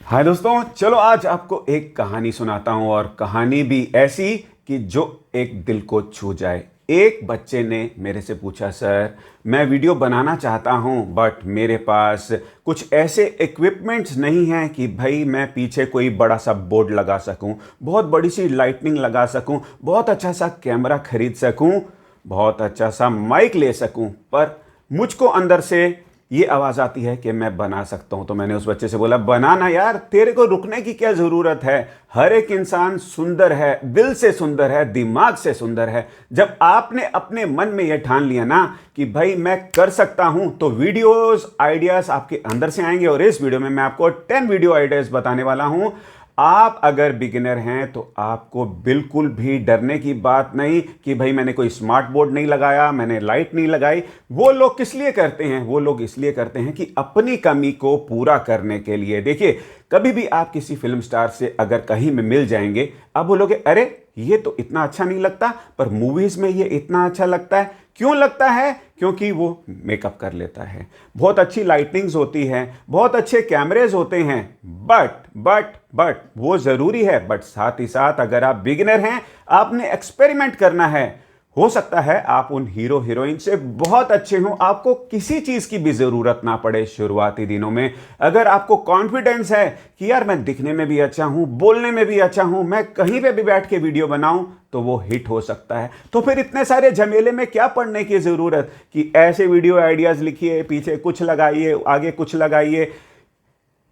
हाय दोस्तों, चलो आज आपको एक कहानी सुनाता हूं और कहानी भी ऐसी कि जो एक दिल को छू जाए। एक बच्चे ने मेरे से पूछा, सर मैं वीडियो बनाना चाहता हूं बट मेरे पास कुछ ऐसे इक्विपमेंट्स नहीं हैं कि भाई मैं पीछे कोई बड़ा सा बोर्ड लगा सकूं, बहुत बड़ी सी लाइटनिंग लगा सकूं, बहुत अच्छा सा कैमरा खरीद सकूं, बहुत अच्छा सा माइक ले सकूं, पर मुझको अंदर से ये आवाज़ आती है कि मैं बना सकता हूं। तो मैंने उस बच्चे से बोला, बनाना यार, तेरे को रुकने की क्या ज़रूरत है। हर एक इंसान सुंदर है, दिल से सुंदर है, दिमाग से सुंदर है। जब आपने अपने मन में यह ठान लिया ना कि भाई मैं कर सकता हूं, तो वीडियोस आइडियाज़ आपके अंदर से आएंगे। और इस वीडियो में मैं आपको 10 वीडियो आइडियाज़ बताने वाला हूं। आप अगर बिगिनर हैं तो आपको बिल्कुल भी डरने की बात नहीं कि भाई मैंने कोई स्मार्ट बोर्ड नहीं लगाया, मैंने लाइट नहीं लगाई। वो लोग किस लिए करते हैं? वो लोग इसलिए करते हैं कि अपनी कमी को पूरा करने के लिए। देखिए, कभी भी आप किसी फिल्म स्टार से अगर कहीं में मिल जाएंगे, आप बोलोगे अरे ये तो इतना अच्छा नहीं लगता, पर मूवीज में ये इतना अच्छा लगता है। क्यों लगता है? क्योंकि वो मेकअप कर लेता है, बहुत अच्छी लाइटिंग्स होती है, बहुत अच्छे कैमरेज होते हैं। बट वो जरूरी है, बट साथ ही साथ अगर आप बिगिनर हैं, आपने एक्सपेरिमेंट करना है। हो सकता है आप उन हीरो हीरोइन से बहुत अच्छे हों, आपको किसी चीज की भी जरूरत ना पड़े शुरुआती दिनों में। अगर आपको कॉन्फिडेंस है कि यार मैं दिखने में भी अच्छा हूं, बोलने में भी अच्छा हूं, मैं कहीं पे भी बैठ के वीडियो बनाऊं तो वो हिट हो सकता है। तो फिर इतने सारे झमेले में क्या पड़ने की जरूरत कि ऐसे वीडियो आइडियाज लिखिए, पीछे कुछ लगाइए, आगे कुछ लगाइए।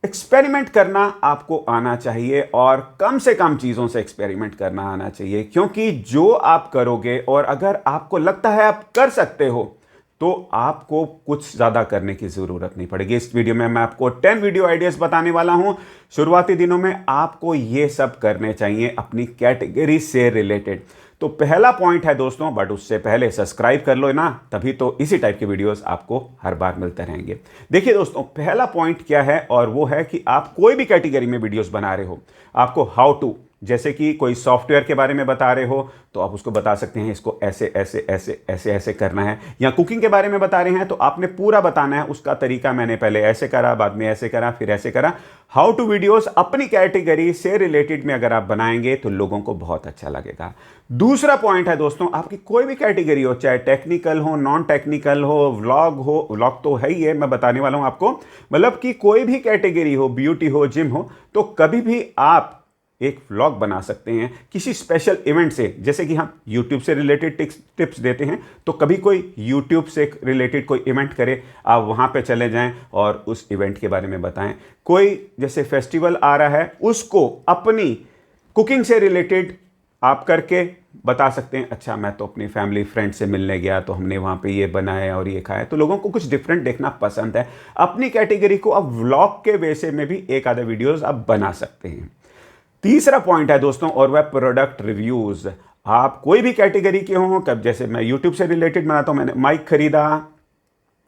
एक्सपेरिमेंट करना आपको आना चाहिए और कम से कम चीज़ों से एक्सपेरिमेंट करना आना चाहिए, क्योंकि जो आप करोगे और अगर आपको लगता है आप कर सकते हो तो आपको कुछ ज़्यादा करने की ज़रूरत नहीं पड़ेगी। इस वीडियो में मैं आपको 10 वीडियो आइडियाज़ बताने वाला हूं। शुरुआती दिनों में आपको ये सब करने चाहिए अपनी कैटेगरी से रिलेटेड। तो पहला पॉइंट है दोस्तों, बट उससे पहले सब्सक्राइब कर लो ना, तभी तो इसी टाइप के वीडियोस आपको हर बार मिलते रहेंगे। देखिए दोस्तों, पहला पॉइंट क्या है, और वो है कि आप कोई भी कैटेगरी में वीडियोस बना रहे हो, आपको हाउ टू, जैसे कि कोई सॉफ्टवेयर के बारे में बता रहे हो तो आप उसको बता सकते हैं इसको ऐसे ऐसे ऐसे ऐसे ऐसे करना है। या कुकिंग के बारे में बता रहे हैं तो आपने पूरा बताना है उसका तरीका, मैंने पहले ऐसे करा, बाद में ऐसे करा, फिर ऐसे करा। हाउ टू वीडियोस अपनी कैटेगरी से रिलेटेड में अगर आप बनाएंगे तो लोगों को बहुत अच्छा लगेगा। दूसरा पॉइंट है दोस्तों, आपकी कोई भी कैटेगरी हो, चाहे टेक्निकल हो, नॉन टेक्निकल हो, व्लॉग हो, व्लॉग तो है ही है, मैं बताने वाला हूं आपको, मतलब कि कोई भी कैटेगरी हो, ब्यूटी हो, जिम हो, तो कभी भी आप एक व्लॉग बना सकते हैं किसी स्पेशल इवेंट से। जैसे कि हम YouTube से रिलेटेड टिप्स देते हैं, तो कभी कोई YouTube से रिलेटेड कोई इवेंट करे, आप वहां पे चले जाएं और उस इवेंट के बारे में बताएं। कोई जैसे फेस्टिवल आ रहा है, उसको अपनी कुकिंग से रिलेटेड आप करके बता सकते हैं। अच्छा, मैं तो अपनी फैमिली फ्रेंड से मिलने गया तो हमने वहां पे ये बनाया और ये खाया। तो लोगों को कुछ डिफरेंट देखना पसंद है। अपनी कैटेगरी को अब व्लॉग के वैसे में भी एक आधा वीडियोस आप बना सकते हैं। तीसरा पॉइंट है दोस्तों, और वह प्रोडक्ट रिव्यूज। आप कोई भी कैटेगरी के हों, कब जैसे मैं यूट्यूब से रिलेटेड बनाता हूं, मैंने माइक खरीदा,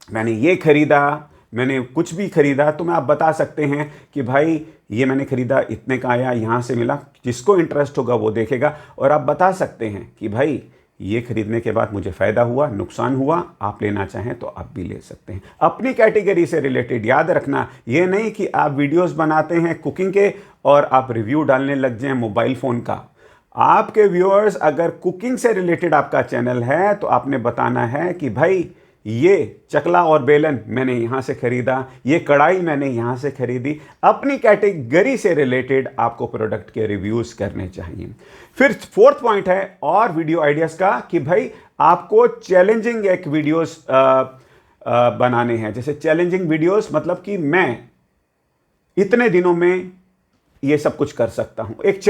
मैंने ये खरीदा, मैंने कुछ भी खरीदा, तो मैं आप बता सकते हैं कि भाई ये मैंने खरीदा, इतने का आया, यहां से मिला। जिसको इंटरेस्ट होगा वो देखेगा। और आप बता सकते हैं कि भाई ये खरीदने के बाद मुझे फायदा हुआ, नुकसान हुआ, आप लेना चाहें तो आप भी ले सकते हैं। अपनी कैटेगरी से रिलेटेड याद रखना, ये नहीं कि आप वीडियोस बनाते हैं कुकिंग के और आप रिव्यू डालने लग जाएं मोबाइल फोन का। आपके व्यूअर्स अगर कुकिंग से रिलेटेड आपका चैनल है तो आपने बताना है कि भाई ये चकला और बेलन मैंने यहां से खरीदा, ये कढ़ाई मैंने यहां से खरीदी। अपनी कैटेगरी से रिलेटेड आपको प्रोडक्ट के रिव्यूज करने चाहिए। फिर फोर्थ पॉइंट है और वीडियो आइडियाज का कि भाई आपको चैलेंजिंग एक वीडियोस बनाने हैं। जैसे चैलेंजिंग वीडियोस मतलब कि मैं इतने दिनों में ये सब कुछ कर सकता हूं। एक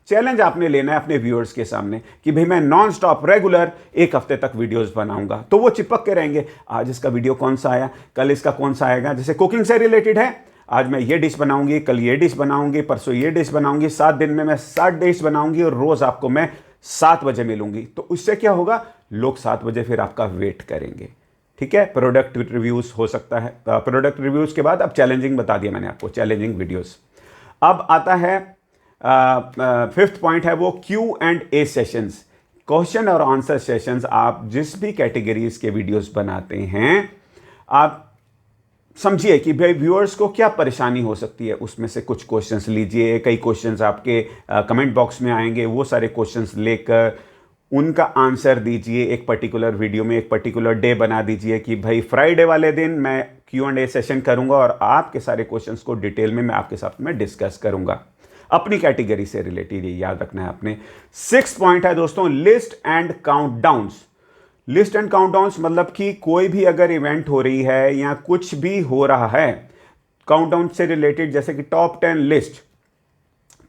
चैलेंज आपने लेना है अपने व्यूअर्स के सामने कि भाई मैं नॉन स्टॉप रेगुलर एक हफ्ते तक वीडियोस बनाऊंगा। तो वो चिपक के रहेंगे, आज इसका वीडियो कौन सा आया, कल इसका कौन सा आएगा। जैसे कुकिंग से रिलेटेड है, आज मैं ये डिश बनाऊंगी, कल ये डिश बनाऊंगी, परसों ये डिश बनाऊंगी, 7 दिन में मैं 7 डिश बनाऊंगी और रोज आपको मैं 7 बजे मिलूंगी। तो उससे क्या होगा, लोग 7 बजे फिर आपका वेट करेंगे। ठीक है, प्रोडक्ट रिव्यूज हो सकता है। प्रोडक्ट रिव्यूज के बाद अब चैलेंजिंग बता दिया मैंने आपको, चैलेंजिंग वीडियोस। अब आता है फिफ्थ पॉइंट है वो Q&A सेशंस, क्वेश्चन और आंसर सेशंस। आप जिस भी कैटेगरीज के वीडियोस बनाते हैं, आप समझिए कि भाई व्यूअर्स को क्या परेशानी हो सकती है, उसमें से कुछ क्वेश्चंस लीजिए। कई क्वेश्चंस आपके कमेंट बॉक्स में आएंगे, वो सारे क्वेश्चंस लेकर उनका आंसर दीजिए। एक पर्टिकुलर वीडियो में एक पर्टिकुलर डे बना दीजिए कि भाई फ्राइडे वाले दिन मैं Q&A सेशन करूंगा और आपके सारे क्वेश्चंस को डिटेल में मैं आपके साथ में डिस्कस करूंगा अपनी कैटेगरी से रिलेटेड। ये याद रखना है आपने। 6 पॉइंट है दोस्तों, लिस्ट एंड काउंटडाउन्स। लिस्ट एंड काउंटडाउन्स मतलब कि कोई भी अगर इवेंट हो रही है या कुछ भी हो रहा है काउंटडाउन से रिलेटेड, जैसे कि टॉप 10 लिस्ट,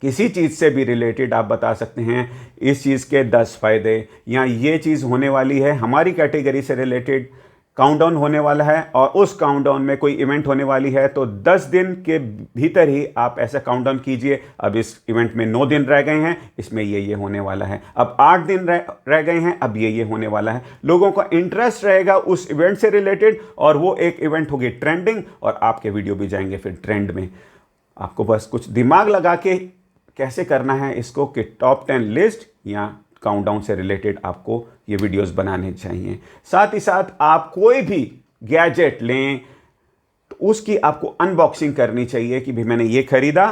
किसी चीज से भी रिलेटेड आप बता सकते हैं इस चीज के 10 फायदे, या ये चीज होने वाली है हमारी कैटेगरी से रिलेटेड, काउंटडाउन होने वाला है और उस काउंटडाउन में कोई इवेंट होने वाली है, तो 10 दिन के भीतर ही आप ऐसा काउंटडाउन कीजिए। अब इस इवेंट में 9 दिन रह गए हैं, इसमें ये होने वाला है। अब 8 दिन रह गए हैं, अब ये होने वाला है। लोगों का इंटरेस्ट रहेगा उस इवेंट से रिलेटेड और वो एक इवेंट होगी ट्रेंडिंग और आपके वीडियो भी जाएंगे फिर ट्रेंड में। आपको बस कुछ दिमाग लगा के कैसे करना है इसको कि टॉप 10 लिस्ट या काउंटडाउन से रिलेटेड आपको ये वीडियोस बनाने चाहिए। साथ ही साथ आप कोई भी गैजेट लें तो उसकी आपको अनबॉक्सिंग करनी चाहिए कि भाई मैंने ये खरीदा,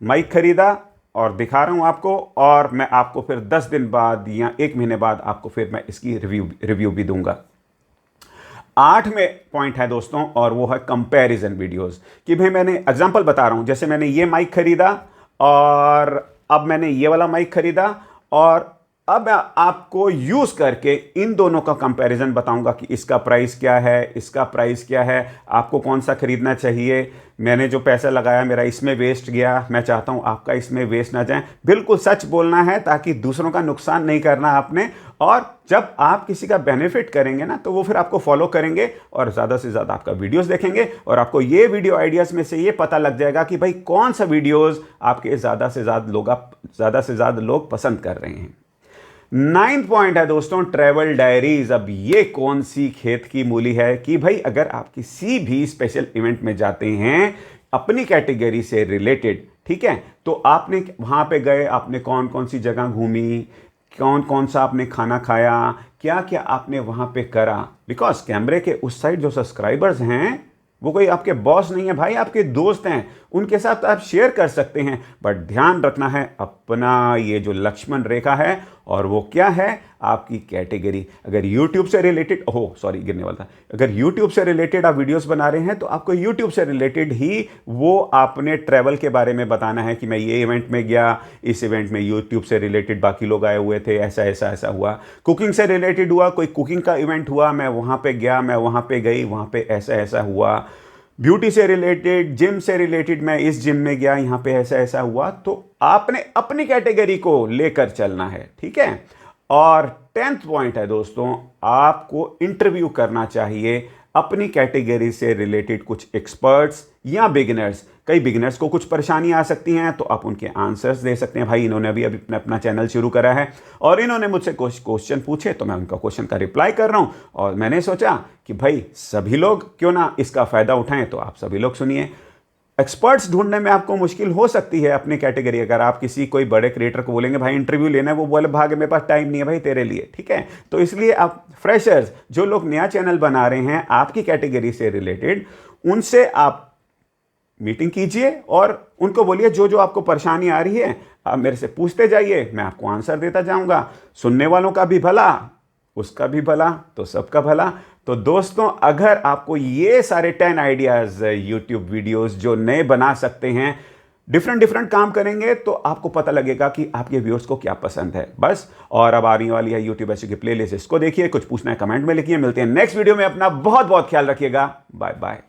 माइक खरीदा और दिखा रहा हूं आपको, और मैं आपको फिर 10 दिन बाद या 1 महीने बाद आपको फिर मैं इसकी रिव्यू भी दूंगा। 8वें पॉइंट है दोस्तों, और वो है कंपैरिजन वीडियोस। कि भाई मैंने एग्जांपल बता रहा हूं, जैसे मैंने ये माइक खरीदा और अब मैंने ये वाला माइक खरीदा, और अब मैं आपको यूज करके इन दोनों का कंपैरिजन बताऊंगा कि इसका प्राइस क्या है, इसका प्राइस क्या है, आपको कौन सा खरीदना चाहिए। मैंने जो पैसा लगाया मेरा इसमें वेस्ट गया, मैं चाहता हूं आपका इसमें वेस्ट ना जाए। बिल्कुल सच बोलना है ताकि दूसरों का नुकसान नहीं करना आपने, और जब आप किसी का बेनिफिट करेंगे ना तो वो फिर आपको फॉलो करेंगे और ज़्यादा से ज़्यादा आपका वीडियोस देखेंगे, और आपको ये वीडियो आइडियाज़ में से ये पता लग जाएगा कि भाई कौन सा वीडियोस आपके ज़्यादा से ज़्यादा लोग पसंद कर रहे हैं। 9th पॉइंट है दोस्तों, ट्रैवल डायरीज। अब ये कौन सी खेत की मूली है कि भाई अगर आप किसी भी स्पेशल इवेंट में जाते हैं अपनी कैटेगरी से रिलेटेड, ठीक है, तो आपने वहां पे गए, आपने कौन कौन सी जगह घूमी, कौन कौन सा आपने खाना खाया, क्या क्या आपने वहां पे करा। बिकॉज कैमरे के उस साइड जो सब्सक्राइबर्स हैं वो कोई आपके बॉस नहीं है भाई, आपके दोस्त हैं, उनके साथ आप शेयर कर सकते हैं। बट ध्यान रखना है अपना ये जो लक्ष्मण रेखा है, और वो क्या है, आपकी कैटेगरी। अगर YouTube से रिलेटेड गिरने वाला था। अगर YouTube से रिलेटेड आप वीडियोस बना रहे हैं तो आपको YouTube से रिलेटेड ही वो आपने ट्रैवल के बारे में बताना है कि मैं ये इवेंट में गया, इस इवेंट में YouTube से रिलेटेड बाकी लोग आए हुए थे, ऐसा ऐसा ऐसा हुआ। कुकिंग से रिलेटेड हुआ, कोई कुकिंग का इवेंट हुआ, मैं वहाँ पे गया, मैं वहाँ पे गई, वहाँ पे ऐसा ऐसा हुआ। ब्यूटी से रिलेटेड, जिम से रिलेटेड, मैं इस जिम में गया, यहाँ पे ऐसा ऐसा हुआ। तो आपने अपनी कैटेगरी को लेकर चलना है, ठीक है। और 10th पॉइंट है दोस्तों, आपको इंटरव्यू करना चाहिए अपनी कैटेगरी से रिलेटेड कुछ एक्सपर्ट्स या बिगिनर्स। कई बिगिनर्स को कुछ परेशानी आ सकती हैं तो आप उनके आंसर्स दे सकते हैं। भाई इन्होंने अभी अपना चैनल शुरू करा है और इन्होंने मुझसे कुछ क्वेश्चन पूछे तो मैं उनका क्वेश्चन का रिप्लाई कर रहा हूं, और मैंने सोचा कि भाई सभी लोग क्यों ना इसका फायदा उठाएं, तो आप सभी लोग सुनिए। एक्सपर्ट्स ढूंढने में आपको मुश्किल हो सकती है अपनी कैटेगरी। अगर आप किसी कोई बड़े क्रिएटर को बोलेंगे भाई इंटरव्यू लेना है, वो बोले भाग मेरे पास टाइम नहीं है भाई तेरे लिए, ठीक है। तो इसलिए आप फ्रेशर्स, जो लोग नया चैनल बना रहे हैं आपकी कैटेगरी से रिलेटेड, उनसे आप मीटिंग कीजिए और उनको बोलिए जो जो आपको परेशानी आ रही है आप मेरे से पूछते जाइए, मैं आपको आंसर देता जाऊंगा। सुनने वालों का भी भला, उसका भी भला, तो सबका भला। तो दोस्तों, अगर आपको ये सारे 10 आइडियाज यूट्यूब वीडियोस जो नए बना सकते हैं, डिफरेंट काम करेंगे, तो आपको पता लगेगा कि आपके व्यूअर्स को क्या पसंद है बस। और अब आने वाली है यूट्यूब ऐसी की प्लेलिस्ट, इसको देखिए, कुछ पूछना है कमेंट में लिखिए। मिलते हैं नेक्स्ट वीडियो में, अपना बहुत बहुत ख्याल रखिएगा। Bye bye.